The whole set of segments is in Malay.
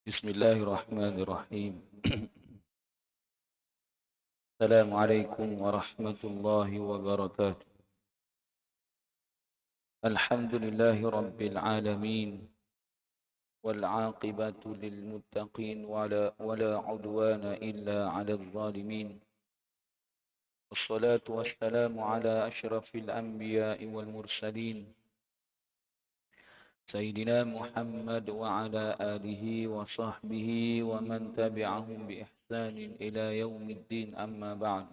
بسم الله الرحمن الرحيم. السلام عليكم ورحمة الله وبركاته. الحمد لله رب العالمين، والعاقبة للمتقين ولا عدوان إلا على الظالمين. والصلاة والسلام على أشرف الأنبياء والمرسلين سيدنا محمد وعلى آله وصحبه ومن تبعهم بإحسان إلى يوم الدين، أما بعد.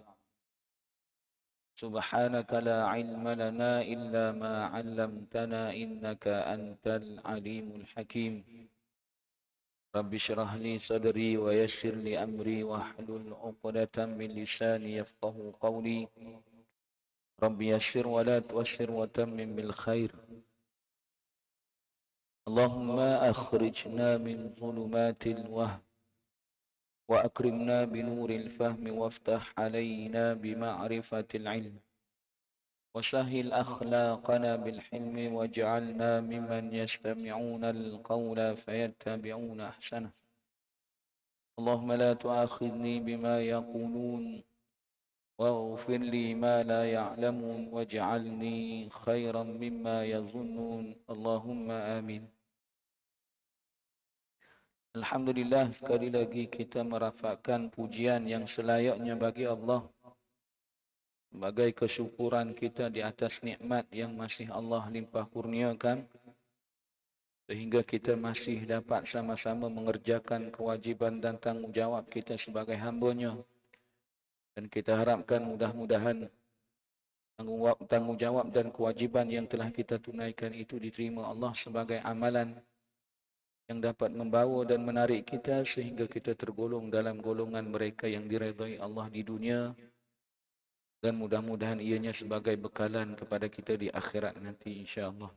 سبحانك لا علم لنا إلا ما علمتنا إنك أنت العليم الحكيم. رب اشرح لي صدري ويسر لي أمري واحلل عقدة من لساني يفقه قولي. رب يسر ولا تؤسر وتمم بالخير. اللهم أخرجنا من ظلمات الوهم وأكرمنا بنور الفهم وافتح علينا بمعرفة العلم وسهل أخلاقنا بالحلم واجعلنا ممن يستمعون القول فيتبعون أحسنه. اللهم لا تؤاخذني بما يقولون واغفر لي ما لا يعلمون واجعلني خيرا مما يظنون، اللهم آمين. Alhamdulillah, sekali lagi kita merafakkan pujian yang selayaknya bagi Allah sebagai kesyukuran kita di atas nikmat yang masih Allah limpah kurniakan, sehingga kita masih dapat sama-sama mengerjakan kewajiban dan tanggungjawab kita sebagai hamba-Nya. Dan kita harapkan mudah-mudahan tanggungjawab dan kewajiban yang telah kita tunaikan itu diterima Allah sebagai amalan yang dapat membawa dan menarik kita sehingga kita tergolong dalam golongan mereka yang diredai Allah di dunia, dan mudah-mudahan ianya sebagai bekalan kepada kita di akhirat nanti, insya-Allah.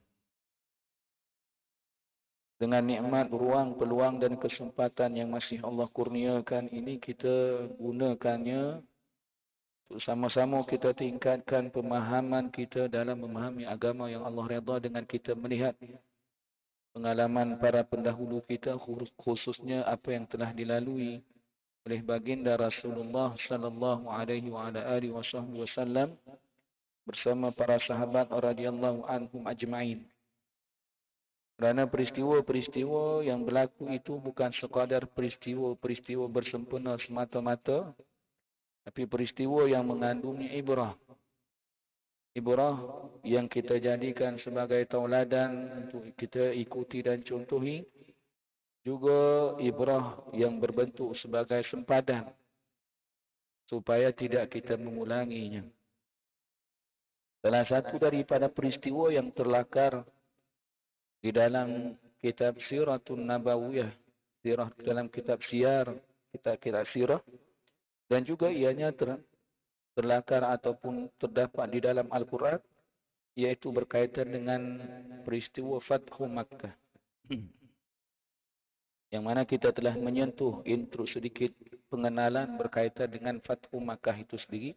Dengan nikmat, ruang, peluang dan kesempatan yang masih Allah kurniakan ini, kita gunakannya untuk sama-sama kita tingkatkan pemahaman kita dalam memahami agama yang Allah redha dengan kita melihat pengalaman para pendahulu kita, khususnya apa yang telah dilalui oleh baginda Rasulullah sallallahu alaihi wasallam bersama para sahabat radhiyallahu anhum ajma'in. Kerana peristiwa-peristiwa yang berlaku itu bukan sekadar peristiwa-peristiwa bersempena semata-mata, tapi peristiwa yang mengandungi ibrah. Ibrah yang kita jadikan sebagai tauladan untuk kita ikuti dan contohi. Juga ibrah yang berbentuk sebagai sempadan supaya tidak kita mengulanginya. Salah satu daripada peristiwa yang terlakar di dalam kitab Siratun Nabawiyah, sirah dalam kitab siyar, kitab sirah, dan juga ianya terlakar ataupun terdapat di dalam Al-Quran, iaitu berkaitan dengan peristiwa Fathu Makkah. Yang mana kita telah menyentuh intro sedikit pengenalan berkaitan dengan Fathu Makkah itu sendiri.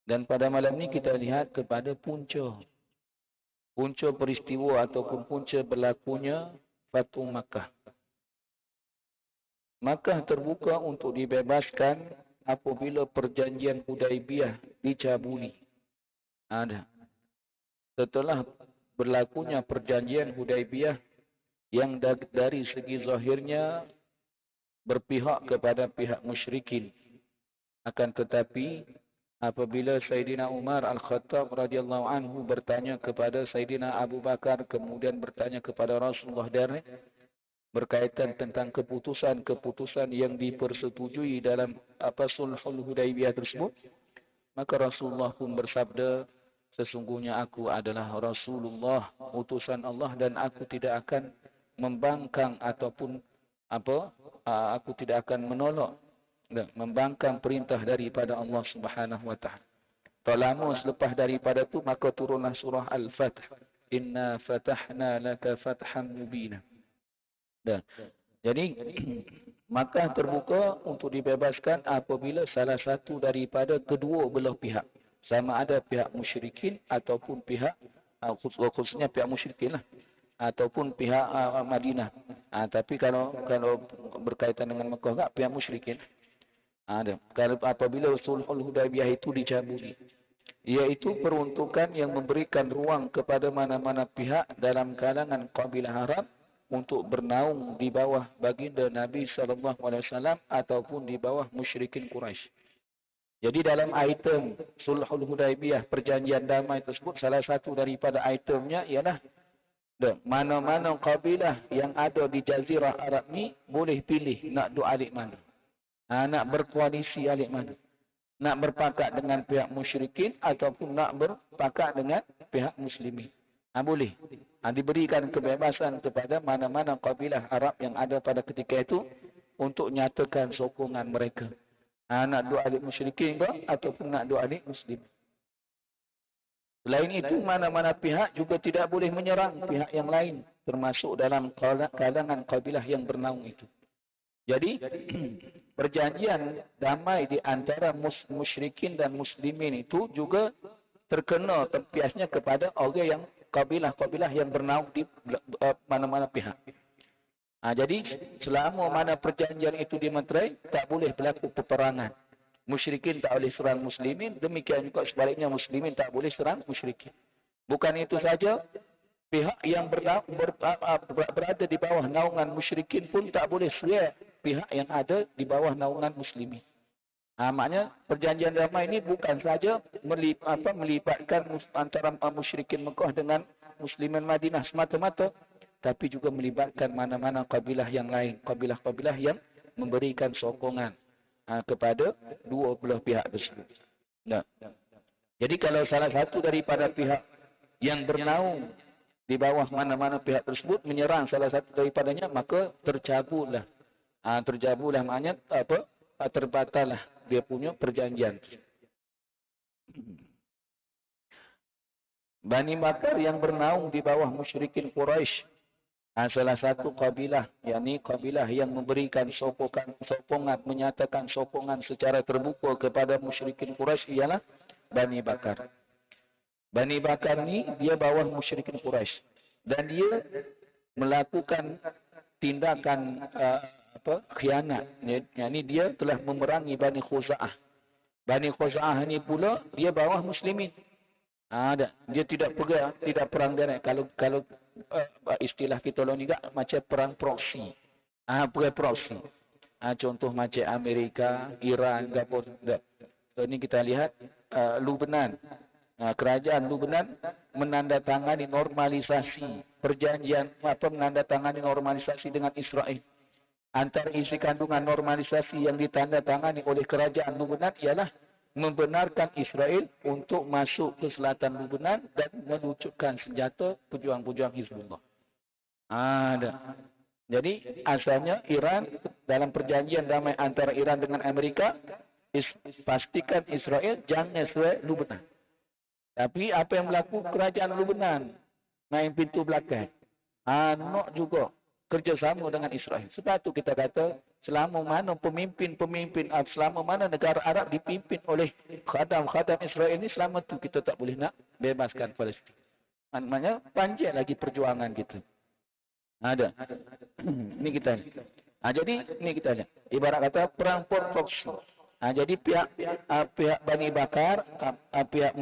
Dan pada malam ini kita lihat kepada punca peristiwa ataupun punca berlakunya Fathu Makkah. Makkah terbuka untuk dibebaskan apabila perjanjian Hudaibiyah dicabuli. Setelah berlakunya perjanjian Hudaibiyah yang dari segi zahirnya berpihak kepada pihak musyrikin, akan tetapi apabila Sayyidina Umar Al-Khattab radhiyallahu anhu bertanya kepada Sayyidina Abu Bakar, kemudian bertanya kepada Rasulullah berkaitan tentang keputusan yang dipersetujui dalam Sulhul Hudaibiyah tersebut, maka Rasulullah pun bersabda, sesungguhnya aku adalah Rasulullah, utusan Allah, dan aku tidak akan membangkang ataupun aku tidak akan menolak dan membangkang perintah daripada Allah Subhanahu wa taala. Tak lama selepas daripada itu maka turunlah surah Al-Fath. Inna fatahna laka fathan mubina. Jadi Makkah terbuka untuk dibebaskan apabila salah satu daripada kedua belah pihak, sama ada pihak musyrikin ataupun pihak khususnya pihak musyrikin lah, ataupun pihak Madinah. Tapi kalau berkaitan dengan Mekah enggak, pihak musyrikin. Ada. Kalau apabila Sulhul Hudaybiyah itu dicabuli, iaitu peruntukan yang memberikan ruang kepada mana-mana pihak dalam kalangan kabilah Arab untuk bernaung di bawah baginda Nabi SAW ataupun di bawah musyrikin Quraisy. Jadi dalam item Sulhul Hudaybiyah, perjanjian damai tersebut, salah satu daripada itemnya ialah mana-mana kabilah yang ada di Jazirah Arab ni boleh pilih nak duk alik mana. Nak berkoalisi alik mana. Nak berpakat dengan pihak musyrikin ataupun nak berpakat dengan pihak muslimin. Boleh. Diberikan kebebasan kepada mana-mana kabilah Arab yang ada pada ketika itu untuk nyatakan sokongan mereka. Nak dua adik musyrikin ke ataupun nak dua adik muslim. Selain itu, mana-mana pihak juga tidak boleh menyerang pihak yang lain, termasuk dalam kalangan kabilah yang bernaung itu. Jadi, perjanjian damai di antara musyrikin dan muslimin itu juga terkena tempiasnya kepada orang yang kabilah-kabilah yang bernaung di mana-mana pihak. Jadi, selama mana perjanjian itu dimeterai, tak boleh berlaku peperangan. Musyrikin tak boleh serang muslimin, demikian juga sebaliknya muslimin tak boleh serang musyrikin. Bukan itu saja, pihak yang berada di bawah naungan musyrikin pun tak boleh serang pihak yang ada di bawah naungan muslimin. Maknanya perjanjian damai ini bukan saja melibatkan antara musyrikin Mekah dengan muslimin Madinah semata-mata, tapi juga melibatkan mana-mana kabilah yang lain, kabilah-kabilah yang memberikan sokongan kepada dua belah pihak tersebut. Jadi kalau salah satu daripada pihak yang bernaung di bawah mana-mana pihak tersebut menyerang salah satu daripadanya, maka tercabulah. Tercabulah maknanya terbatallah dia punya perjanjian. Bani Bakar yang bernaung di bawah musyrikin Quraisy, salah satu kabilah, yakni kabilah yang memberikan sokongan, menyatakan sokongan secara terbuka kepada musyrikin Quraisy ialah Bani Bakar. Bani Bakar ni dia bawah musyrikin Quraisy dan dia melakukan tindakan khianat. Yakni dia telah memerangi Bani Khuza'ah. Bani Khuza'ah ni pula dia bawah muslimin. Dia tidak perang direct. Kalau istilah kita ni juga macam perang proksi. Perang proksi. Contoh macam Amerika, Iran, Gabon. Ini kita lihat Lebanon. Kerajaan Lebanon menandatangani normalisasi perjanjian menandatangani normalisasi dengan Israel. Antara isi kandungan normalisasi yang ditandatangani oleh kerajaan Lebanon ialah membenarkan Israel untuk masuk ke selatan Lebanon dan meluncurkan senjata pejuang-pejuang Hizbullah. Jadi asalnya Iran dalam perjanjian damai antara Iran dengan Amerika pastikan Israel jangan serang Lebanon. Tapi apa yang berlaku, kerajaan Lebanon main pintu belakang. Nak juga kerjasama dengan Israel. Sebab itu kita kata selama mana selama mana negara Arab dipimpin oleh khadam-khadam Israel ini, selama itu kita tak boleh nak bebaskan Palestin. Maknanya panjang lagi perjuangan kita. Ada. Ini kita. Jadi ini kita lihat. Ibarat kata perang proksi. Jadi pihak Bani Bakar, pihak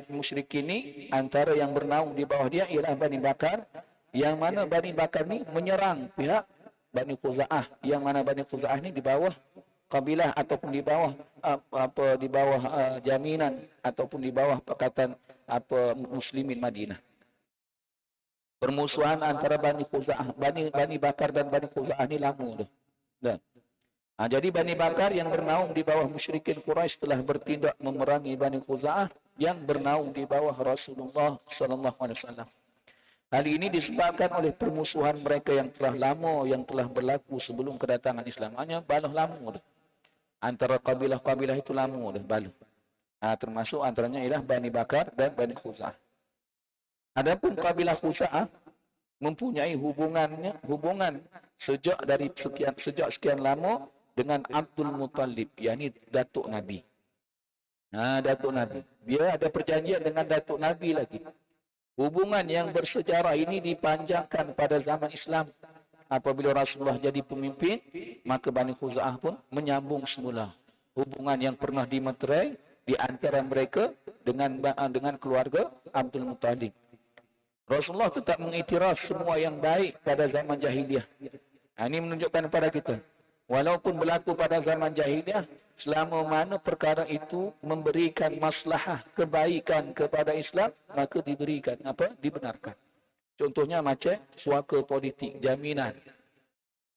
musyrik ini antara yang bernaung di bawah dia ialah Bani Bakar, yang mana Bani Bakar ni menyerang pihak Bani Khuza'ah, yang mana Bani Khuza'ah ni di bawah kabilah ataupun di bawah di bawah jaminan ataupun di bawah pakatan muslimin Madinah. Permusuhan antara Bani Khuza'ah, Bani Bakar dan Bani Khuza'ah ni lama dah. Jadi Bani Bakar yang bernaung di bawah musyrikin Quraisy telah bertindak memerangi Bani Khuza'ah yang bernaung di bawah Rasulullah SAW. Hal ini disebabkan oleh permusuhan mereka yang telah lama, yang telah berlaku sebelum kedatangan Islam. Hanya baluh lama dah. Antara kabilah-kabilah itu lama dah baluh. Termasuk antaranya ialah Bani Bakar dan Bani Khuza'ah. Adapun kabilah Khuza'ah mempunyai hubungan sejak sekian lama dengan Abdul Muttalib, yakni datuk Nabi. Datuk Nabi. Dia ada perjanjian dengan datuk Nabi lagi. Hubungan yang bersejarah ini dipanjangkan pada zaman Islam. Apabila Rasulullah jadi pemimpin, maka Bani Khuza'ah pun menyambung semula hubungan yang pernah dimeterai di antara mereka dengan keluarga Abdul Muttalib. Rasulullah tetap mengiktiraf semua yang baik pada zaman jahiliyah. Ini menunjukkan kepada kita, walaupun berlaku pada zaman jahiliyah, selama mana perkara itu memberikan maslahah kebaikan kepada Islam, maka dibenarkan. Contohnya macam suaka politik, jaminan.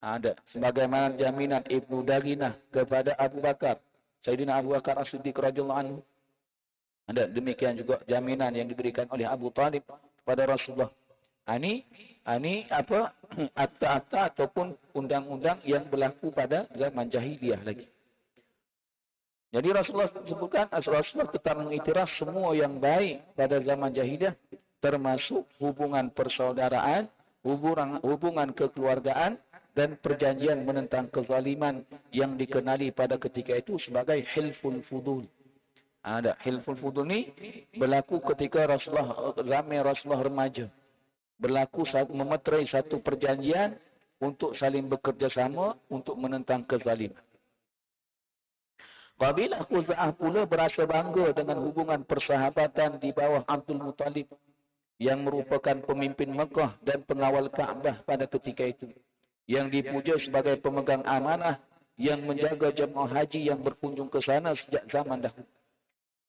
Ada. Sebagaimana jaminan Ibnu Daginah kepada Abu Bakar. Sayyidina Abu Bakar As-Siddiq radhiyallahu anhu. Ada. Demikian juga jaminan yang diberikan oleh Abu Talib kepada Rasulullah. Ini akta-akta ataupun undang-undang yang berlaku pada zaman jahiliyah lagi. Jadi Rasulullah sebutkan, Rasulullah tetap mengiktiraf semua yang baik pada zaman jahiliyah, termasuk hubungan persaudaraan, hubungan kekeluargaan, dan perjanjian menentang kezaliman yang dikenali pada ketika itu sebagai Hilful Fudul. Ada Hilful Fudul ni berlaku ketika Rasulullah remaja. Berlaku memeterai satu perjanjian untuk saling bekerjasama untuk menentang kezaliman. Kabilah Khuza'ah pula berasa bangga dengan hubungan persahabatan di bawah Abdul Muttalib yang merupakan pemimpin Mekah dan pengawal Kaabah pada ketika itu, yang dipuja sebagai pemegang amanah yang menjaga jemaah haji yang berkunjung ke sana sejak zaman dahulu.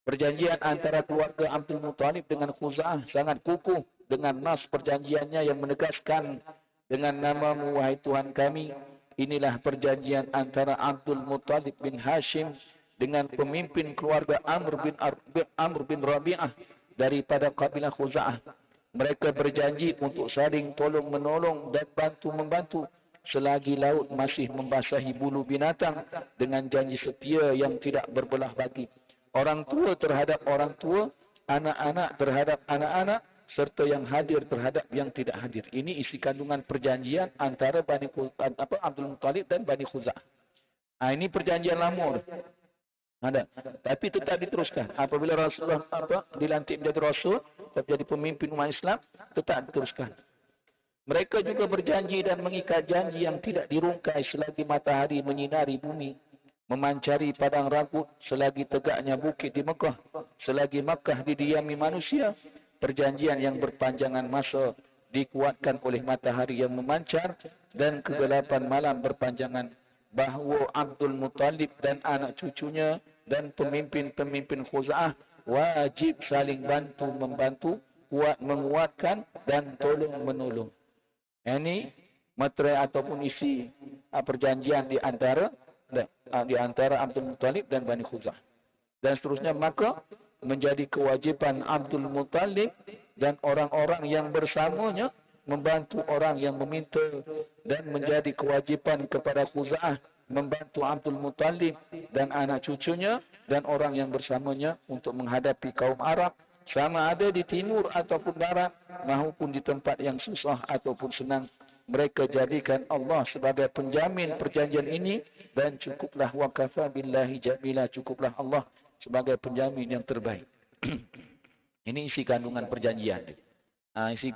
Perjanjian antara keluarga Abdul Muttalib dengan Khuza'ah sangat kukuh dengan nas perjanjiannya yang menegaskan dengan nama-Mu wahai Tuhan kami. Inilah perjanjian antara Abdul Muttalib bin Hashim dengan pemimpin keluarga Amr bin Rabi'ah daripada kabilah Khuza'ah. Mereka berjanji untuk saling tolong-menolong dan bantu-membantu selagi laut masih membasahi bulu binatang dengan janji setia yang tidak berbelah bagi. Orang tua terhadap orang tua, anak-anak terhadap anak-anak, serta yang hadir terhadap yang tidak hadir. Ini isi kandungan perjanjian antara Abdul Muttalib dan Bani Khuza'ah. Ini perjanjian lama. Ada. Tapi tetap diteruskan. Apabila Rasulullah dilantik menjadi Rasul, tetap jadi pemimpin umat Islam, tetap diteruskan. Mereka juga berjanji dan mengikat janji yang tidak dirungkai selagi matahari menyinari bumi, memancari padang rambut, selagi tegaknya bukit di Mekah, selagi Mekah didiami manusia. Perjanjian yang berpanjangan masa dikuatkan oleh matahari yang memancar dan kegelapan malam berpanjangan, bahawa Abdul Muttalib dan anak cucunya dan pemimpin-pemimpin Khuza'ah wajib saling bantu-membantu, kuat menguatkan dan tolong-menolong. Ini materai ataupun isi perjanjian di antara Abdul Muttalib dan Bani Khuza'ah. Dan seterusnya, maka menjadi kewajipan Abdul Muttalib dan orang-orang yang bersamanya membantu orang yang meminta, dan menjadi kewajipan kepada Khuza'ah membantu Abdul Muttalib dan anak cucunya dan orang yang bersamanya untuk menghadapi kaum Arab, sama ada di timur ataupun barat, maupun di tempat yang susah ataupun senang. Mereka jadikan Allah sebagai penjamin perjanjian ini, dan cukuplah wa kafa billahi jamila, cukuplah Allah sebagai penjamin yang terbaik. Ini isi kandungan perjanjian. Isi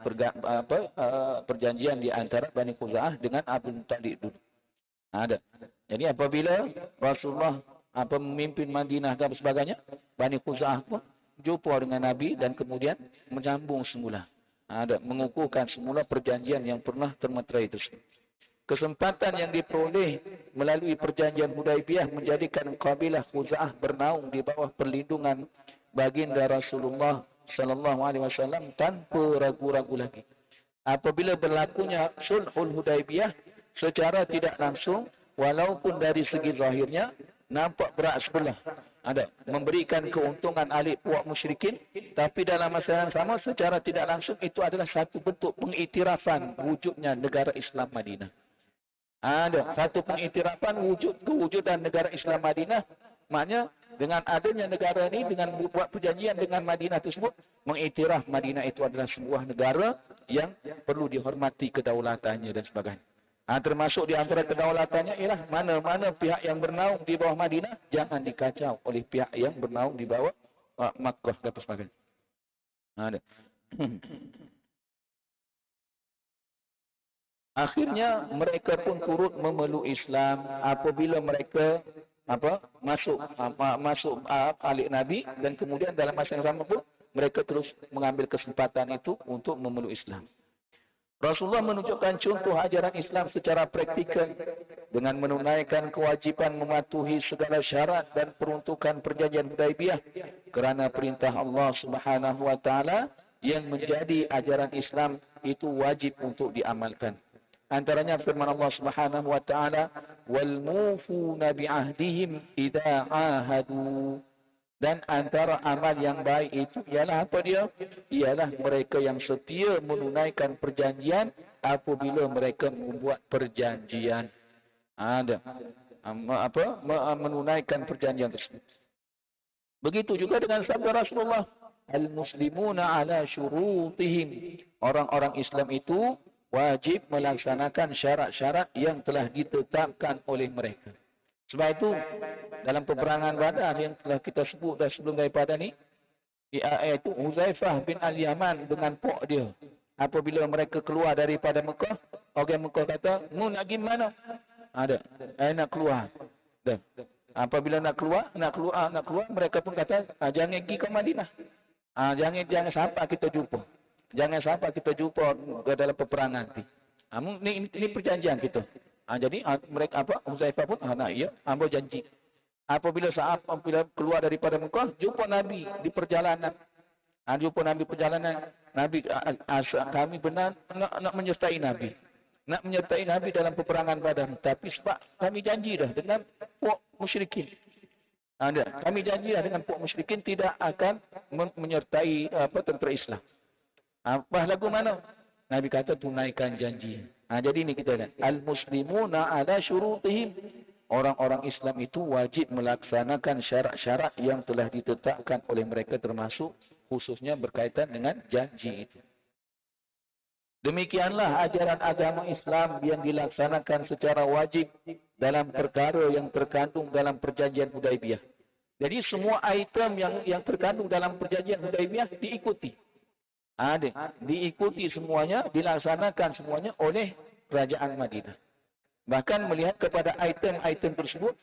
perjanjian di antara Bani Khuza'ah dengan Abdul Muttalib dulu. Ada. Jadi apabila Rasulullah memimpin Madinah dan sebagainya, Bani Khuza'ah pun jumpa dengan Nabi dan kemudian menyambung semula. Ada, mengukuhkan semula perjanjian yang pernah termeterai tersebut. Kesempatan yang diperoleh melalui perjanjian Hudaibiyah menjadikan kabilah Khuza'ah bernaung di bawah perlindungan baginda Rasulullah sallallahu alaihi wasallam tanpa ragu-ragu lagi. Apabila berlakunya Sulhul Hudaibiyah secara tidak langsung, walaupun dari segi zahirnya nampak berat sebelah, ada memberikan keuntungan ahli puak musyrikin, tapi dalam masa yang sama secara tidak langsung itu adalah satu bentuk pengiktirafan wujudnya negara Islam Madinah. Ada satu pengiktirafan kewujudan negara Islam Madinah. Maknanya dengan adanya negara ini, dengan buat perjanjian dengan Madinah tersebut, mengiktiraf Madinah itu adalah sebuah negara yang perlu dihormati kedaulatannya dan sebagainya. Termasuk di antara kedaulatannya ialah mana-mana pihak yang bernaung di bawah Madinah jangan dikacau oleh pihak yang bernaung di bawah Makkah dan sebagainya. Akhirnya mereka pun turut memeluk Islam apabila mereka masuk alik Nabi, dan kemudian dalam masa yang sama pun mereka terus mengambil kesempatan itu untuk memeluk Islam. Rasulullah menunjukkan contoh ajaran Islam secara praktikal dengan menunaikan kewajiban mematuhi segala syarat dan peruntukan perjanjian Hudaibiyah kerana perintah Allah Subhanahu wa taala yang menjadi ajaran Islam itu wajib untuk diamalkan. Antaranya firman Allah Subhanahu wa taala, "Wal mufuna bi'ahdihim idza 'ahadu." Dan antara amal yang baik itu ialah apa dia? Ialah mereka yang setia menunaikan perjanjian apabila mereka membuat perjanjian. Ada menunaikan perjanjian tersebut. Begitu juga dengan sabda Rasulullah, "Al-muslimuna ala syurutihim." Orang-orang Islam itu wajib melaksanakan syarat-syarat yang telah ditetapkan oleh mereka. Sebab itu dalam peperangan Badar yang telah kita sebut dah sebelum daripada ni, iaitu Huzaifah bin Al-Yaman dengan pok dia. Apabila mereka keluar daripada Mekah, orang Mekah kata, "Mu nak pergi mana?" Ada, nak keluar. Dah. Apabila nak keluar, mereka pun kata, "Jangan pergi ke Madinah. Jangan sampai kita jumpa. Jangan sampai kita jumpa dalam peperangan nanti. Ini perjanjian kita." Jadi mereka Huzaifah pun ya, hamba janji. Apabila keluar daripada Mekah, jumpa Nabi di perjalanan. Nabi kami benar nak menyertai Nabi. Nak menyertai Nabi dalam peperangan Badar, tapi sebab kami janji dah dengan puak musyrikin. Kami janji dah dengan puak musyrikin tidak akan menyertai tentera Islam. Apa lagu mana? Nabi kata tunaikan janji. Jadi ini kita lihat. Al-muslimuna ala syurutihim. Orang-orang Islam itu wajib melaksanakan syarat-syarat yang telah ditetapkan oleh mereka, termasuk khususnya berkaitan dengan janji itu. Demikianlah ajaran agama Islam yang dilaksanakan secara wajib dalam perkara yang terkandung dalam perjanjian Hudaibiyah. Jadi semua item yang terkandung dalam perjanjian Hudaibiyah diikuti. Diikuti semuanya, dilaksanakan semuanya oleh kerajaan Madinah. Bahkan melihat kepada item-item tersebut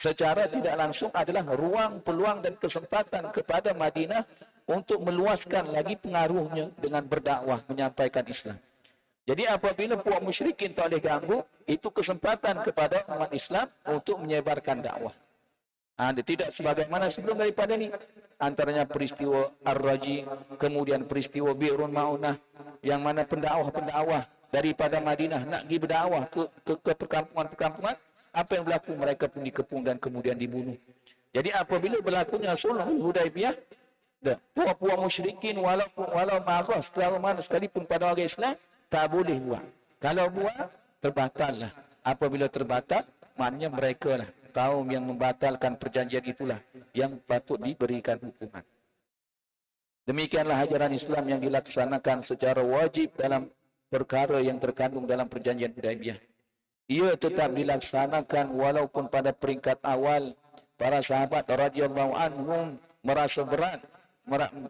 secara tidak langsung adalah ruang, peluang dan kesempatan kepada Madinah untuk meluaskan lagi pengaruhnya dengan berdakwah, menyampaikan Islam. Jadi apabila puak musyrikin tak boleh ganggu, itu kesempatan kepada umat Islam untuk menyebarkan dakwah. Tidak sebagaimana sebelum daripada ni. Antaranya peristiwa Ar-Raji, kemudian peristiwa Bi'run Ma'unah, yang mana pendakwah daripada Madinah nak pergi berdakwah ke perkampungan-perkampungan, apa yang berlaku? Mereka pun dikepung dan kemudian dibunuh. Jadi apabila berlakunya sulh Hudaibiyah, puak-puak musyrikin walau marah setelah mana sekalipun pada orang Islam, tak boleh buat. Kalau buat, terbatallah. Apabila terbatal, maknanya mereka lah kaum yang membatalkan perjanjian itulah yang patut diberikan hukuman. Demikianlah ajaran Islam yang dilaksanakan secara wajib dalam perkara yang terkandung dalam perjanjian Hudaibiyah. Ia tetap dilaksanakan walaupun pada peringkat awal para sahabat radhiyallahu anhum merasa berat,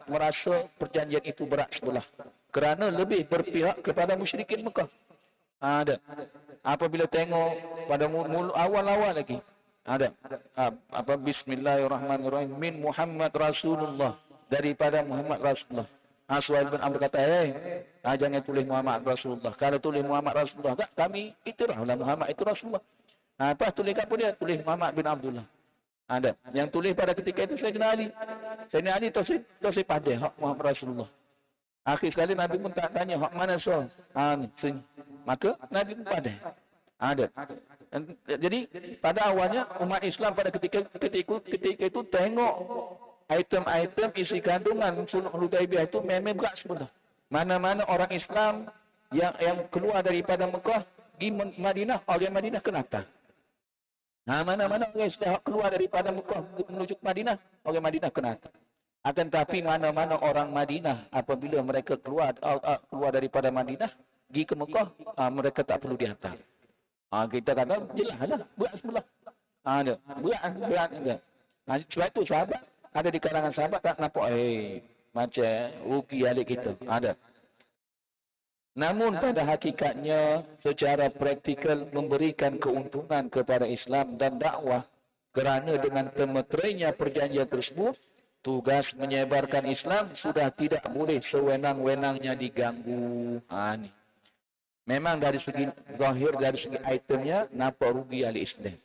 merasa perjanjian itu berat sebelah kerana lebih berpihak kepada musyrikin Mekah. Apabila tengok pada awal-awal lagi, Bismillahirrahmanirrahim, min Muhammad Rasulullah, daripada Muhammad Rasulullah. Suhail bin Amr kata, jangan tulis Muhammad Rasulullah. Kalau tulis Muhammad Rasulullah, kami itiraflah Muhammad itu Rasulullah. Lepas tulis apa dia? Tulis Muhammad bin Abdullah. Yang tulis pada ketika itu Sayyidina Ali. Sayyidina Ali tosih pandai hak Muhammad Rasulullah. Akhir sekali Nabi pun tak tanya hak mana so. Maka Nabi pun pandai. Jadi pada awalnya umat Islam pada ketika itu tengok item-item isi kandungan sulh Hudaibiyah itu memang berat sebelah. Mana-mana orang Islam yang keluar daripada Mekah di Madinah, orang Madinah kena atas. Mana-mana orang Islam keluar daripada Mekah menuju ke Madinah, orang Madinah kena atas. Akan tapi mana-mana orang Madinah apabila mereka keluar daripada Madinah pergi ke Mekah, mereka tak perlu dihantar. Kita kata jelaslah berat sebelah. Berat. Sebab itu sahabat ada di kalangan sahabat tak nampak macam rugi ahli kita. Ada. Namun pada hakikatnya secara praktikal memberikan keuntungan kepada Islam dan dakwah kerana dengan termeterainya perjanjian tersebut, tugas menyebarkan Islam sudah tidak boleh sewenang-wenangnya diganggu. Ni. Memang dari segi zahir, dari segi itemnya, nampak rugi ahli Islam.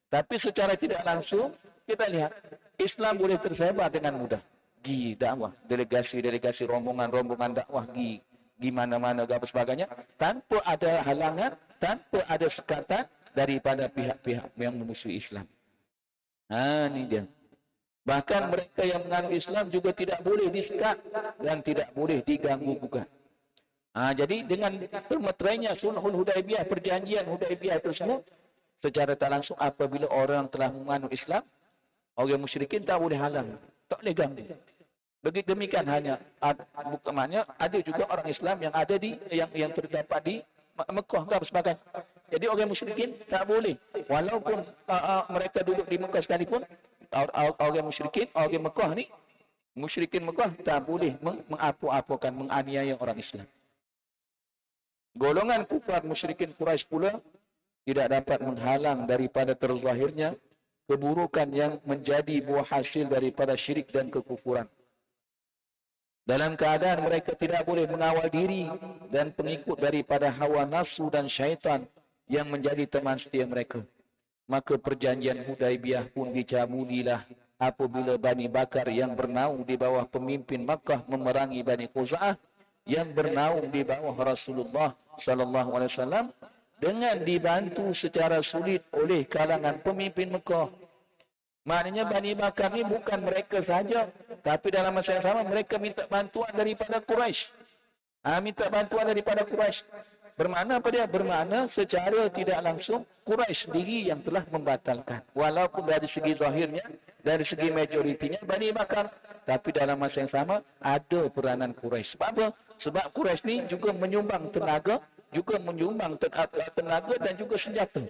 Tapi secara tidak langsung, kita lihat, Islam boleh tersebar dengan mudah. Gi dakwah, delegasi-delegasi, rombongan-rombongan dakwah di mana-mana dan sebagainya, tanpa ada halangan, tanpa ada sekatan daripada pihak-pihak yang memusuhi Islam. Ini dia. Bahkan mereka yang menganut Islam juga tidak boleh disekat dan tidak boleh diganggu gugat. Jadi dengan termeterainya Sulhul Hudaibiyah, perjanjian Hudaibiyah tersebut, secara tak langsung apabila orang telah menganut Islam, orang musyrikin tak boleh halang, tak boleh ganggu. Begitu demikian hanya bukan maknanya ada juga orang Islam yang ada di yang terdapat di Mekah dan sebagainya. Jadi orang musyrikin tak boleh, walaupun mereka duduk di Mekah sekalipun, orang musyrikin, orang Mekah ni, musyrikin Mekah tak boleh mengapu-apukan, menganiaya orang Islam. Golongan kufar musyrikin Quraisy pula tidak dapat menghalang daripada terzahirnya keburukan yang menjadi buah hasil daripada syirik dan kekufuran. Dalam keadaan mereka tidak boleh mengawal diri dan pengikut daripada hawa nafsu dan syaitan yang menjadi teman setia mereka. Maka perjanjian Hudaibiyah pun dicabulilah apabila Bani Bakar yang bernaung di bawah pemimpin Makkah memerangi Bani Khuza'ah yang bernaung di bawah Rasulullah sallallahu alaihi wasallam dengan dibantu secara sulit oleh kalangan pemimpin Mekah. Maknanya Bani Bakar ni bukan mereka saja, tapi dalam masa yang sama mereka minta bantuan daripada Quraisy. Minta bantuan daripada Quraisy. Bermakna apa dia? Bermakna secara tidak langsung Quraisy sendiri yang telah membatalkan. Walaupun dari segi zahirnya, dari segi majoritinya Bani Bakar, tapi dalam masa yang sama ada peranan Quraisy. Sebab apa? Sebab Quraisy ni juga menyumbang tenaga, juga menyumbang tenaga dan juga senjata.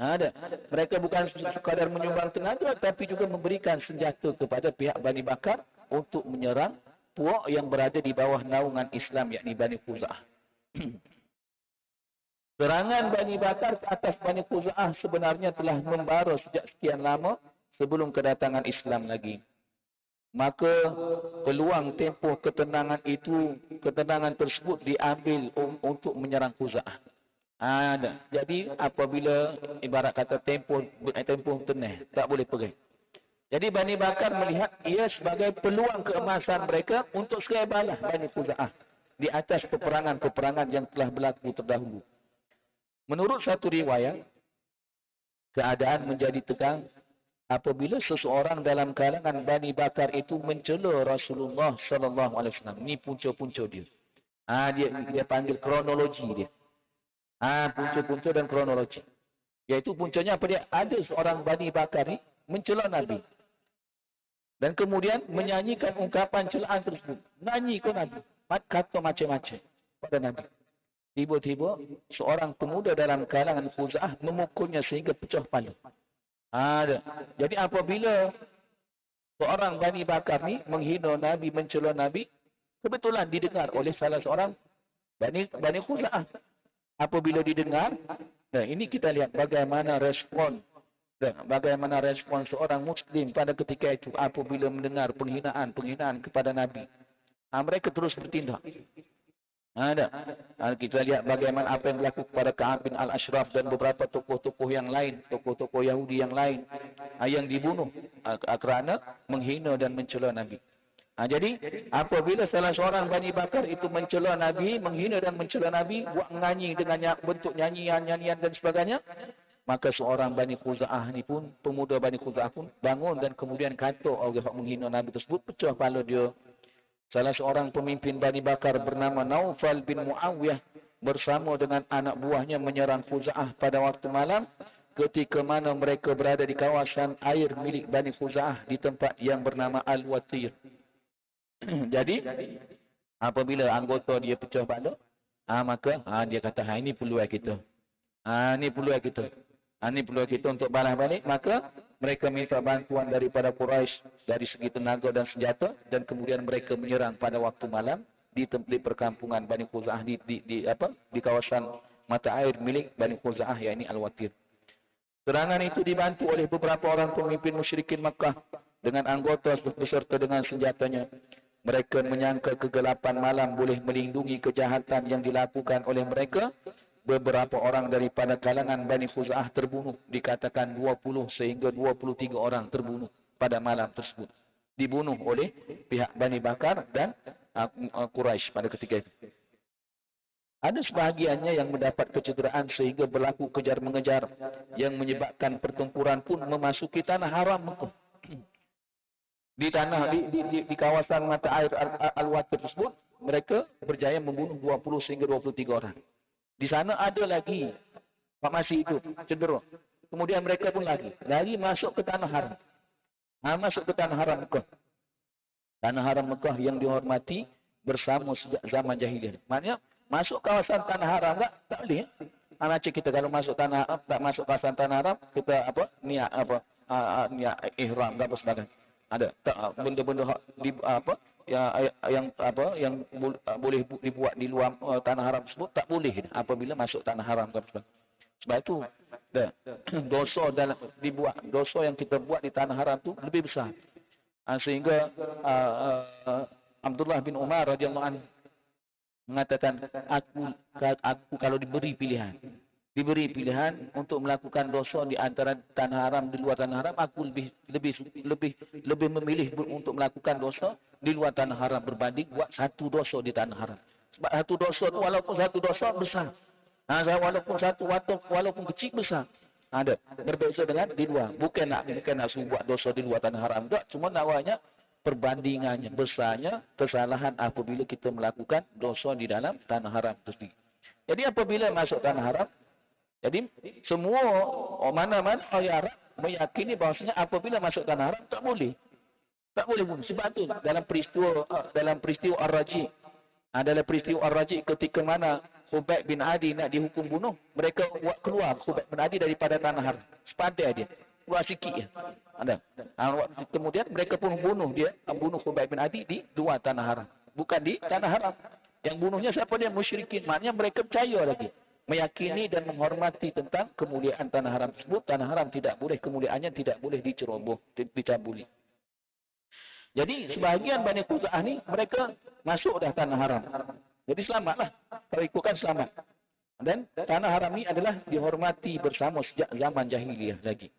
Ada. Mereka bukan sekadar menyumbang tenaga, tapi juga memberikan senjata kepada pihak Bani Bakar untuk menyerang puak yang berada di bawah naungan Islam, yakni Bani Khuza'ah. Serangan Bani Bakar ke atas Bani Khuza'ah sebenarnya telah membara sejak sekian lama sebelum kedatangan Islam lagi. Maka peluang tempoh ketenangan tersebut diambil untuk menyerang Khuza'ah. Jadi apabila ibarat kata tempoh tenang, tak boleh pergi. Jadi Bani Bakar melihat ia sebagai peluang keemasan mereka untuk sekali balas Bani Khuza'ah di atas peperangan-peperangan yang telah berlaku terdahulu. Menurut satu riwayat, keadaan menjadi tegang apabila seseorang dalam kalangan Bani Bakar itu mencela Rasulullah sallallahu alaihi wasallam. Ini punca-punca dia. Dia panggil kronologi dia. Punca-punca dan kronologi. Iaitu puncanya apa dia? Ada seorang Bani Bakar ni mencela Nabi. Dan kemudian menyanyikan ungkapan celaan tersebut. Nyanyi ke Nabi. Kata macam-macam pada Nabi. Tiba-tiba seorang pemuda dalam kalangan Khuza'ah memukulnya sehingga pecah kepala. Jadi apabila seorang Bani Bakar ni menghina Nabi, mencela Nabi, kebetulan didengar oleh salah seorang Bani Khuza'ah. Apabila didengar, ini kita lihat bagaimana respon seorang Muslim pada ketika itu apabila mendengar penghinaan kepada Nabi. Mereka terus bertindak. Kita lihat bagaimana apa yang berlaku kepada Ka'ab bin Al-Ashraf dan beberapa tokoh-tokoh yang lain, tokoh-tokoh Yahudi yang lain yang dibunuh kerana menghina dan mencela Nabi. Jadi apabila salah seorang Bani Bakar itu mencela Nabi, menghina dan mencela Nabi, buat menyanyi dengan bentuk nyanyian dan sebagainya, maka seorang Bani Khuza'ah ni pun, pemuda Bani Khuza'ah pun bangun dan kemudian kata orang yang menghina Nabi tersebut, pecah kepala dia. Salah seorang pemimpin Bani Bakar bernama Naufal bin Muawiyah bersama dengan anak buahnya menyerang Khuza'ah pada waktu malam ketika mana mereka berada di kawasan air milik Bani Khuza'ah di tempat yang bernama Al-Watir. Jadi apabila anggota dia pecah kepala, maka dia kata ini peluang kita. Ini peluang kita. Ini peluang kita untuk balas balik. Maka mereka minta bantuan daripada Quraisy dari segi tenaga dan senjata, dan kemudian mereka menyerang pada waktu malam di perkampungan Bani Khuza'ah di kawasan mata air milik Bani Khuza'ah, yakni Al-Watir. Serangan itu dibantu oleh beberapa orang pemimpin musyrikin Makkah dengan anggota beserta dengan senjatanya. Mereka menyangka kegelapan malam boleh melindungi kejahatan yang dilakukan oleh mereka. Beberapa orang daripada kalangan Bani Khuza'ah terbunuh. Dikatakan 20 sehingga 23 orang terbunuh pada malam tersebut. Dibunuh oleh pihak Bani Bakar dan Quraisy pada ketika itu. Ada sebahagiannya yang mendapat kecederaan sehingga berlaku kejar-mengejar yang menyebabkan pertempuran pun memasuki tanah haram Mekah. Di kawasan mata air Al-Watir tersebut, mereka berjaya membunuh 20 sehingga 23 orang. Di sana ada lagi masih itu cedera. Kemudian mereka pun lagi masuk ke tanah haram. Masuk ke tanah haram Mekah. Tanah haram Mekah yang dihormati bersama sejak zaman jahiliyah. Maknanya masuk kawasan tanah haram tak boleh. Macam kita kalau masuk tanah haram, tak masuk kawasan tanah haram, kita niat ihram apa sebagainya. Ada tak benda-benda yang boleh dibuat di luar tanah haram tersebut tak boleh apabila masuk tanah haram. Sebab itu dosa yang kita buat di tanah haram tu lebih besar. Sehingga Abdullah bin Umar radhiyallahu anhu mengatakan, aku kalau diberi pilihan untuk melakukan dosa di antara tanah haram di luar tanah haram, aku lebih memilih untuk melakukan dosa di luar tanah haram berbanding buat satu dosa di tanah haram. Sebab satu dosa tu walaupun satu dosa besar, walaupun kecil besar, ada berbeza dengan di luar. Bukan nak buat dosa di luar tanah haram tak, cuma nawanya perbandingannya besarnya kesalahan apabila kita melakukan dosa di dalam tanah haram tersebut. Jadi apabila masuk tanah haram, jadi semua mana-mana orang Arab meyakini bahawasanya apabila masuk tanah haram tak boleh bunuh. Sebab tu dalam peristiwa Ar-Raji, adalah peristiwa Ar-Raji ketika mana Khubayb bin Adi nak dihukum bunuh, mereka buat keluar Khubayb bin Adi daripada tanah haram. Sepandai dia. Keluar sikit je. Kemudian mereka pun bunuh Khubayb bin Adi di luar tanah haram. Bukan di tanah haram. Yang bunuhnya siapa dia? Musyrikin. Maknanya mereka percaya lagi. Meyakini dan menghormati tentang kemuliaan tanah haram tersebut. Tanah haram tidak boleh, kemuliaannya tidak boleh diceroboh, dicabuli. Jadi sebahagian Bani Khuza'ah ni mereka masuk dah tanah haram. Jadi selamatlah. Kalau ikutkan selamat. Dan tanah haram ni adalah dihormati bersama sejak zaman jahiliyah lagi.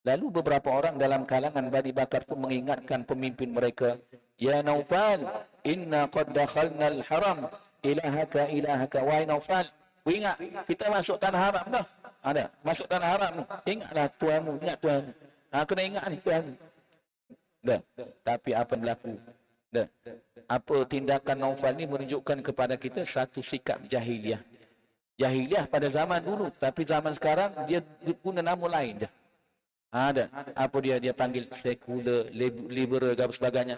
Lalu beberapa orang dalam kalangan Bani Bakar pun mengingatkan pemimpin mereka, "Ya Naufal, inna qad dakhalna al-haram ilahaka. Wahai Naufal, ingat kita masuk tanah haram dah. Ada masuk tanah haram ni. Ingatlah Tuhanmu, ingat Tuhanmu. Kena ingat ni Tuhanmu." Tapi apa yang berlaku? Apa tindakan Naufal ni menunjukkan kepada kita satu sikap jahiliyah. Jahiliyah pada zaman dulu, tapi zaman sekarang dia guna nama lain dah. Ada apa dia panggil sekular, liberal dan sebagainya.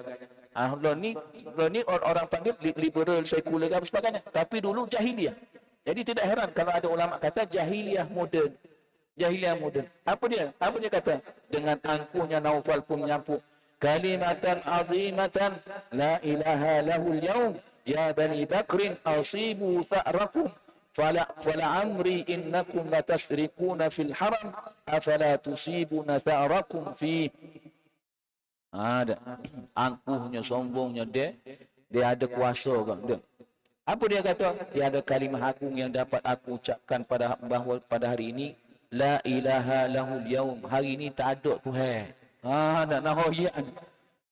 Lo ni orang panggil liberal, sekular dan sebagainya. Tapi dulu jahiliyah. Jadi tidak heran kalau ada ulama kata jahiliyah moden. Jahiliyah moden. Apa dia kata? Dengan angkuhnya Naufal pun menyampuk, kalimatan azimatan la ilaha lahul yaum ya Bani Bakrin asibu sa'rakum fala amri innakum latasrikuna fil haram afala tusibuna sa'rakum fi. Ada angkuhnya, sombongnya dia ada kuasa kan dia. Apa dia kata? Dia ada kalimah agung yang dapat aku ucapkan bahawa pada hari ini la ilaha lahul yaum, hari ini tak ada Tuhan. Nak nahoyan.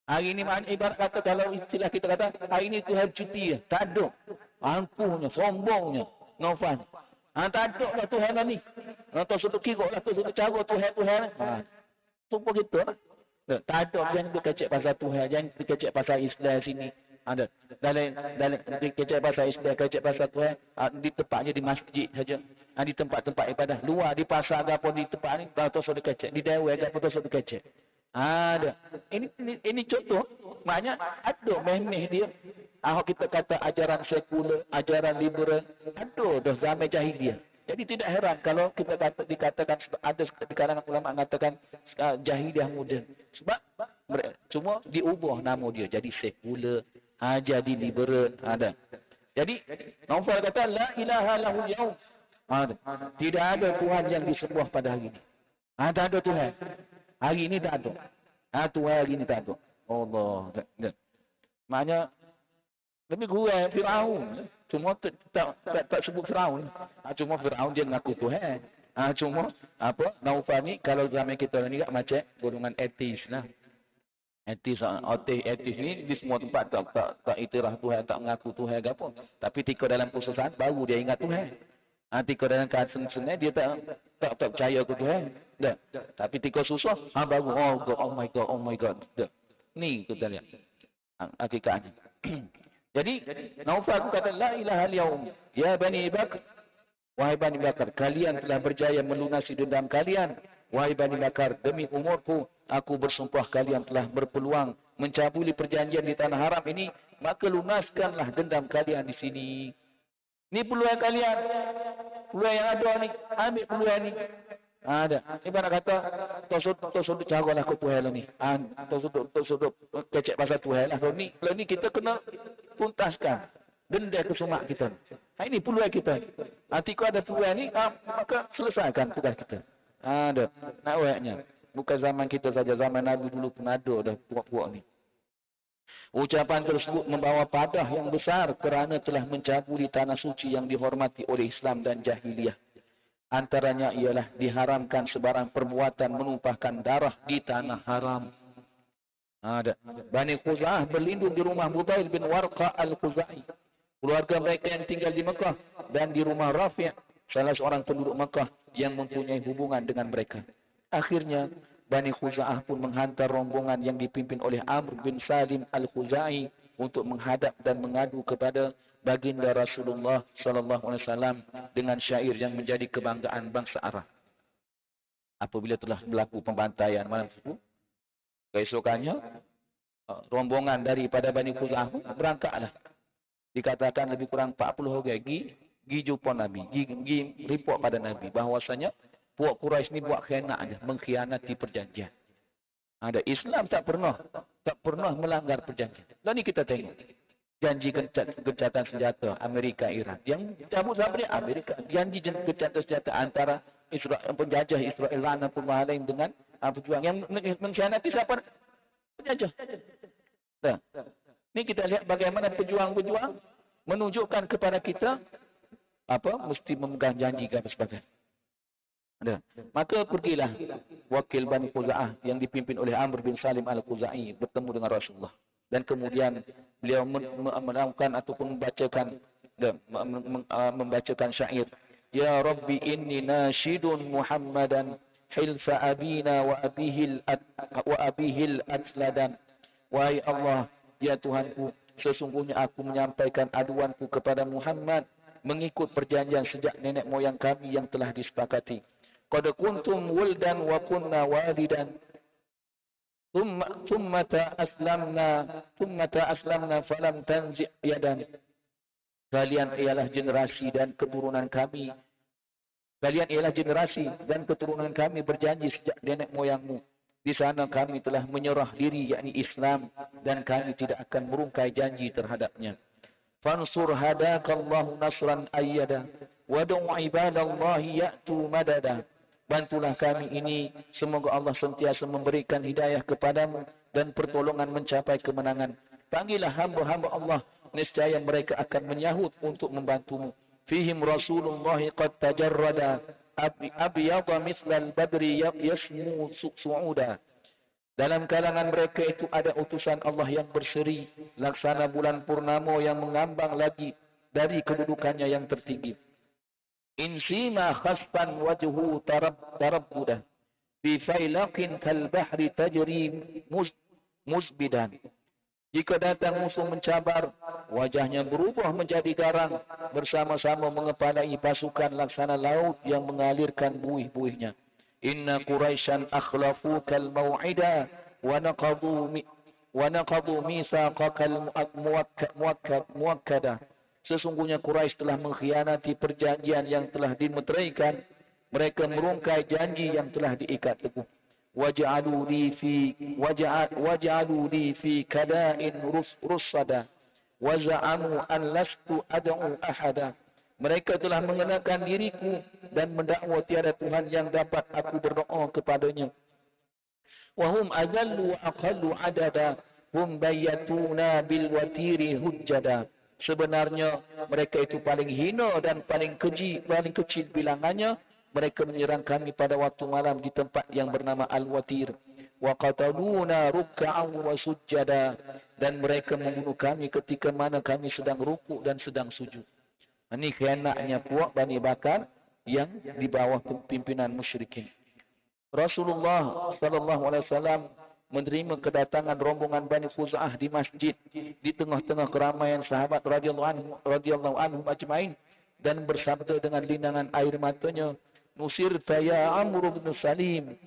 Hari ini makna ibarat kata, kalau istilah kita kata hari ini Tuhan cuti, tak ada. Angkuhnya, sombongnya Naufal. Tak ada lah Tuhan ni. Atau suatu kira lah tu, suatu cara Tuhan. Sumpah gitu lah. Tak ada. Jangan berkecek pasal Tuhan. Jangan berkecek pasal Islam sini. Ada. Dalam berkecek pasal Islam, kecek pasal Tuhan. Di tempatnya di masjid saja. Di tempat-tempat ibadah. Luar, di pasar ataupun di tempat ni, tak tahu suatu kecek. Di dewek ataupun tahu suatu kecek. Ada. Ini contoh. Maknanya ada memeh dia. Kita kata ajaran sekular, ajaran liberal. Ada dah zaman jahiliyah. Jadi tidak heran kalau kita dikatakan ada di kalangan ulama mengatakan jahiliyah moden. Sebab cuma diubah nama dia jadi sekular, jadi liberal, ada. Jadi Naufal kata la ilaha lahul yaum. Tidak ada Tuhan yang disembah pada hari ini. Tak ada Tuhan. Hari ini tak ada. Tuhan hari ini tak ada. Allah. Maknanya lebih kurang Firaun. Cuma tak sebut Firaun. Cuma Firaun dia mengaku Tuhan. Cuma apa? Naufal ni kalau zaman kita ni macam golongan etis lah. Etis ni di semua tempat tak iktiraf Tuhan, tak mengaku Tuhan ke apa. Tapi ketika dalam kesusahan baru dia ingat Tuhan. Ketika dalam keadaan senang dia tak percaya ke Tuhan. Dah. Tapi ketika susah, baru oh my God. Dah. Ni kita lihat. Hakikatnya. Jadi Naufal kata la ilaha al-yaum ya Bani Bakar. Wahai Bani Bakar, kalian telah berjaya melunasi dendam kalian. Wahai Bani Bakar, demi umurku aku bersumpah kalian telah berpeluang mencabuli perjanjian di tanah haram ini, maka lunaskanlah dendam kalian di sini. Ni peluang kalian. Peluang yang ada ni, ambil peluang ni. Ada. Ibarat kata tosuduk caralah ke Tuhan lah ni. Tosuduk kecek pasal Tuhan lah. Kalau ni kita kena tuntaskan denda kesumak kita. Ini peluang kita. Kalau ada peluang ni, maka selesaikan tugas kita. Ada. Nak wayaknya. Bukan zaman kita saja, zaman Nabi dulu pun ada dah puak-puak ni. Ucapan tersebut membawa padah yang besar kerana telah mencabuli tanah suci yang dihormati oleh Islam dan jahiliyah. Antaranya ialah diharamkan sebarang perbuatan menumpahkan darah di tanah haram. Ada. Bani Khuza'ah berlindung di rumah Budail bin Warqa al-Khuzai. Keluarga mereka yang tinggal di Mekah dan di rumah Rafi', salah seorang penduduk Mekah yang mempunyai hubungan dengan mereka. Akhirnya, Bani Khuza'ah pun menghantar rombongan yang dipimpin oleh Amr bin Salim al-Khuzai untuk menghadap dan mengadu kepada baginda Rasulullah sallallahu alaihi wasallam dengan syair yang menjadi kebanggaan bangsa Arab. Apabila telah berlaku pembantaian malam itu, keesokannya rombongan daripada Bani Khuza'ah berangkatlah. Dikatakan lebih kurang 40 orang pergi jumpa Nabi, pergi report pada Nabi bahwasanya puak Quraisy ni buat khianat, mengkhianati perjanjian. Ada Islam tak pernah melanggar perjanjian. Lalu ni kita tengok janji gencatan senjata Amerika Iran. Yang cabut sampai Amerika. Janji gencatan senjata antara penjajah Israel dan Palestin dengan pejuang yang mengkhianati siapa? Penjajah. Nah, ini kita lihat bagaimana pejuang-pejuang menunjukkan kepada kita mesti memegang janji dan sebagainya. Ada. Maka pergilah wakil Bani Khuza'ah yang dipimpin oleh Amr bin Salim al-Khuzai bertemu dengan Rasulullah. Dan kemudian beliau menerangkan ataupun membacakan syair. Ya Rabbi inni nashidun Muhammadan hilfa abina wa abihil atladan. Wahai Allah, ya Tuhanku, sesungguhnya aku menyampaikan aduanku kepada Muhammad mengikut perjanjian sejak nenek moyang kami yang telah disepakati. Qad kuntum wuldan wa kunna walidan. Thumma aslamna falam tanzi' yadan. Kalian ialah generasi dan keturunan kami. Berjanji sejak nenek moyangmu. Di sana kami telah menyerah diri, yakni Islam, dan kami tidak akan merungkai janji terhadapnya. Fansur hadakallahu nasran ayyada wad'u ibadallahi ya'tu madada. Bantulah kami ini, semoga Allah sentiasa memberikan hidayah kepadamu dan pertolongan mencapai kemenangan. Panggillah hamba-hamba Allah, niscaya mereka akan menyahut untuk membantumu. Fihim Rasulullah qad tajarrada abyada mislal badri yasmu su'uda. Dalam kalangan mereka itu ada utusan Allah yang berseri, laksana bulan purnama yang mengambang lagi dari kedudukannya yang tertinggi. Insima khasfan wajhu tarabbudah bi failaqin kal bahri tajri musbidan. Jika datang musuh mencabar, wajahnya berubah menjadi garang, bersama-sama mengepalai pasukan laksana laut yang mengalirkan buih-buihnya. Inna Quraisyan akhlafu kal mau'ida wa naqadu misaqakal muakkada. Sesungguhnya Quraisy telah mengkhianati perjanjian yang telah dimeteraikan. Mereka merungkai janji yang telah diikat teguh. Waj'alu li fi kada'in rusada. Waza'amu an lastu ad'u ahada. Mereka telah mengenakan diriku dan mendakwa tiada Tuhan yang dapat aku berdoa kepadanya. Wahum azallu wa aqallu adada. Hum bayatuna bil watiri hujjada. Sebenarnya mereka itu paling hina dan paling kecil bilangannya. Mereka menyerang kami pada waktu malam di tempat yang bernama Al-Watir. Wa qataluna ruk'an wa sujjada. Dan mereka membunuh kami ketika mana kami sedang rukuk dan sedang sujud. Ini khianatnya puak Bani Bakar yang di bawah pimpinan musyrikin. Rasulullah sallallahu alaihi wasallam menerima kedatangan rombongan Bani Khuza'ah di masjid di tengah-tengah keramaian sahabat radhiyallahu anhum ajmain dan bersabda dengan linangan air matanya, "Nusirta ya Amr bin Salim."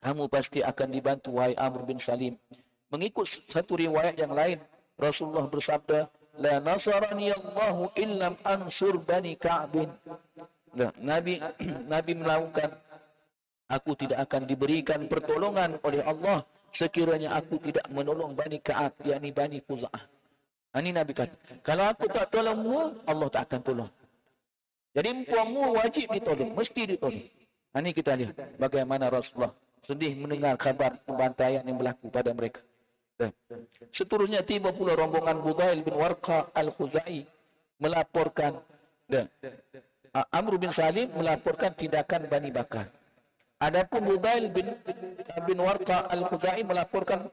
Kamu pasti akan dibantu wahai Amr bin Salim. Mengikut satu riwayat yang lain, Rasulullah bersabda, "La nasarani Allahu illam ansur Bani Ka'b." Nabi melakukan, aku tidak akan diberikan pertolongan oleh Allah sekiranya aku tidak menolong Bani Ka'ab, yakni Bani Khuza'ah. Ini Nabi kata, kalau aku tak tolongmu, Allah tak akan tolong. Jadi empuanmu wajib ditolong, mesti ditolong. Ini kita lihat bagaimana Rasulullah sedih mendengar kabar pembantaian yang berlaku pada mereka. Seterusnya tiba pula rombongan Budail bin Warqa Al-Khuzai melaporkan, Amr bin Salim melaporkan tindakan Bani Bakar. Adapun Budail bin Warqa Al-Khuzai melaporkan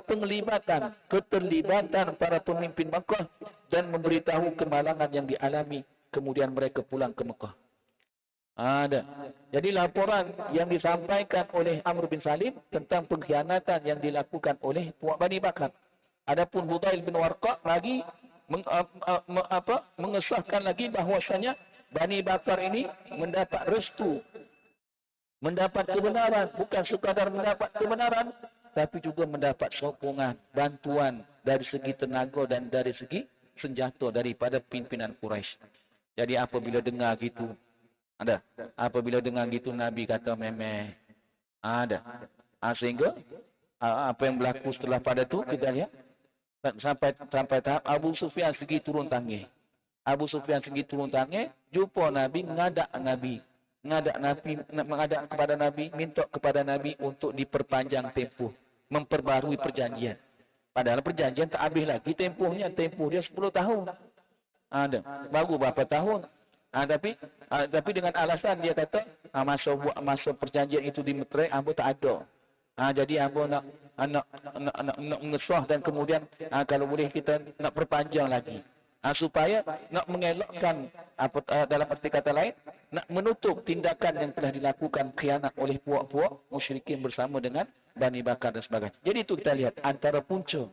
keterlibatan para pemimpin Makkah dan memberitahu kemalangan yang dialami. Kemudian mereka pulang ke Mekah. Jadi laporan yang disampaikan oleh Amr bin Salim tentang pengkhianatan yang dilakukan oleh puak Bani Bakar. Adapun Budail bin Warqa lagi mengesahkan lagi bahwasanya Bani Bakar ini mendapat restu, mendapat kebenaran, bukan sekadar mendapat kebenaran, tapi juga mendapat sokongan, bantuan dari segi tenaga dan dari segi senjata daripada pimpinan Quraisy. Jadi apabila dengar gitu, apabila dengar gitu Nabi kata memeh. Sehingga apa yang berlaku setelah pada tu kita lihat sampai tahap Abu Sufyan segi turun tangan. Abu Sufyan segi turun tangan, jumpa Nabi, mengadak kepada Nabi, minta kepada Nabi untuk diperpanjang tempoh, memperbarui perjanjian. Padahal perjanjian tak habis lagi tempohnya, tempoh dia 10 tahun. Baru berapa tahun. Tapi dengan alasan dia kata, masa perjanjian itu dimeterai, ambo tak ada. Jadi ambo nak mengesah dan kemudian kalau boleh kita nak perpanjang lagi. Supaya nak mengelakkan dalam arti kata lain, nak menutup tindakan yang telah dilakukan khianat oleh puak-puak musyrikin bersama dengan Bani Bakar dan sebagainya. Jadi itu kita lihat antara punca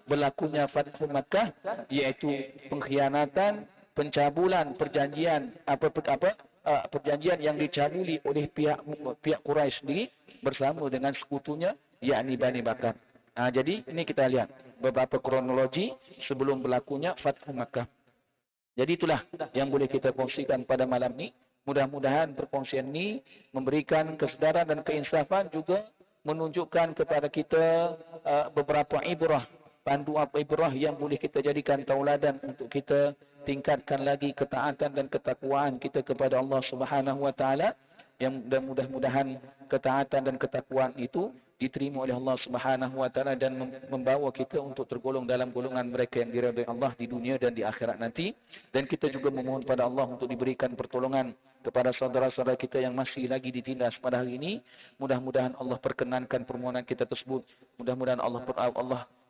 berlakunya Fathu Makkah, iaitu pengkhianatan, pencabulan perjanjian perjanjian yang dicabuli oleh pihak Quraisy sendiri bersama dengan sekutunya, yakni Bani Bakar. Jadi ini kita lihat beberapa kronologi sebelum berlakunya Fathu Makkah. Jadi itulah yang boleh kita kongsikan pada malam ini. Mudah-mudahan perkongsian ini memberikan kesedaran dan keinsafan, juga menunjukkan kepada kita beberapa ibrah, panduan ibrah yang boleh kita jadikan tauladan untuk kita tingkatkan lagi ketaatan dan ketakwaan kita kepada Allah Subhanahu wa taala, yang mudah-mudahan ketaatan dan ketakwaan itu diterima oleh Allah Subhanahu wa taala dan membawa kita untuk tergolong dalam golongan mereka yang diridai Allah di dunia dan di akhirat nanti. Dan kita juga memohon pada Allah untuk diberikan pertolongan kepada saudara-saudara kita yang masih lagi ditindas pada hari ini. Mudah-mudahan Allah perkenankan permohonan kita tersebut. Mudah-mudahan Allah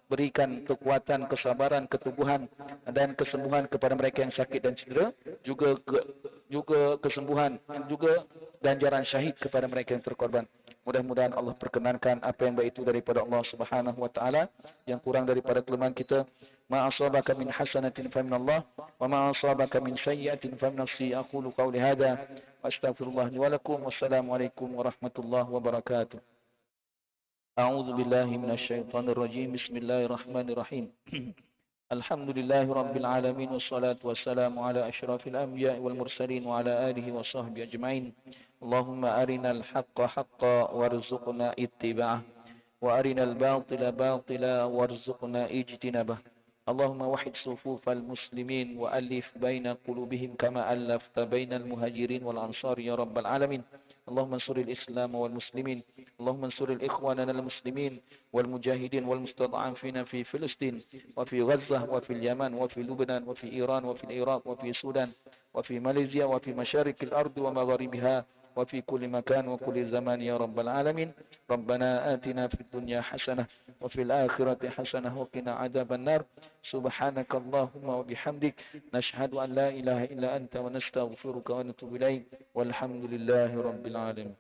berikan kekuatan, kesabaran, keteguhan dan kesembuhan kepada mereka yang sakit dan cedera, juga kesembuhan dan juga ganjaran syahid kepada mereka yang terkorban. Mudah-mudahan Allah perkenankan apa yang baik itu daripada Allah Subhanahu wa taala, yang kurang daripada kelemahan kita. Ma asabaka min hasanatin fa min Allah wa ma asabaka min sayyi'atin fa min nafsi. Aqulu qawli hadha wa astaghfirullah li wa lakum. Wassalamu alaikum warahmatullahi wabarakatuh. A'udzu billahi minasy syaithanir rajim. Bismillahirrahmanirrahim. Alhamdulillahi Rabbil Alamin. Wassalatu wassalamu ala ashrafil anbiya wal mursalin wa ala alihi wa sahbihi ajma'in. Allahumma arinal haqqa haqqa warzuqna ittiba'ah. Wa arinal batila batila warzuqna ijtinabah. Allahumma wahid sufufal muslimin wa alif baina qulubihim kama allafta bainal muhajirin wal ansar ya Rabbal Alamin. اللهم انصر الإسلام والمسلمين اللهم انصر الإخواننا المسلمين والمجاهدين والمستضعفين في فلسطين وفي غزة وفي اليمن وفي لبنان وفي إيران وفي العراق وفي السودان وفي ماليزيا وفي مشارق الأرض ومغاربها وفي كل مكان وكل زمان يا رب العالمين. ربنا آتنا في الدنيا حسنة وفي الآخرة حسنة وقنا عذاب النار. سبحانك اللهم وبحمدك نشهد أن لا إله إلا أنت ونستغفرك ونتوب إليك والحمد لله رب العالمين.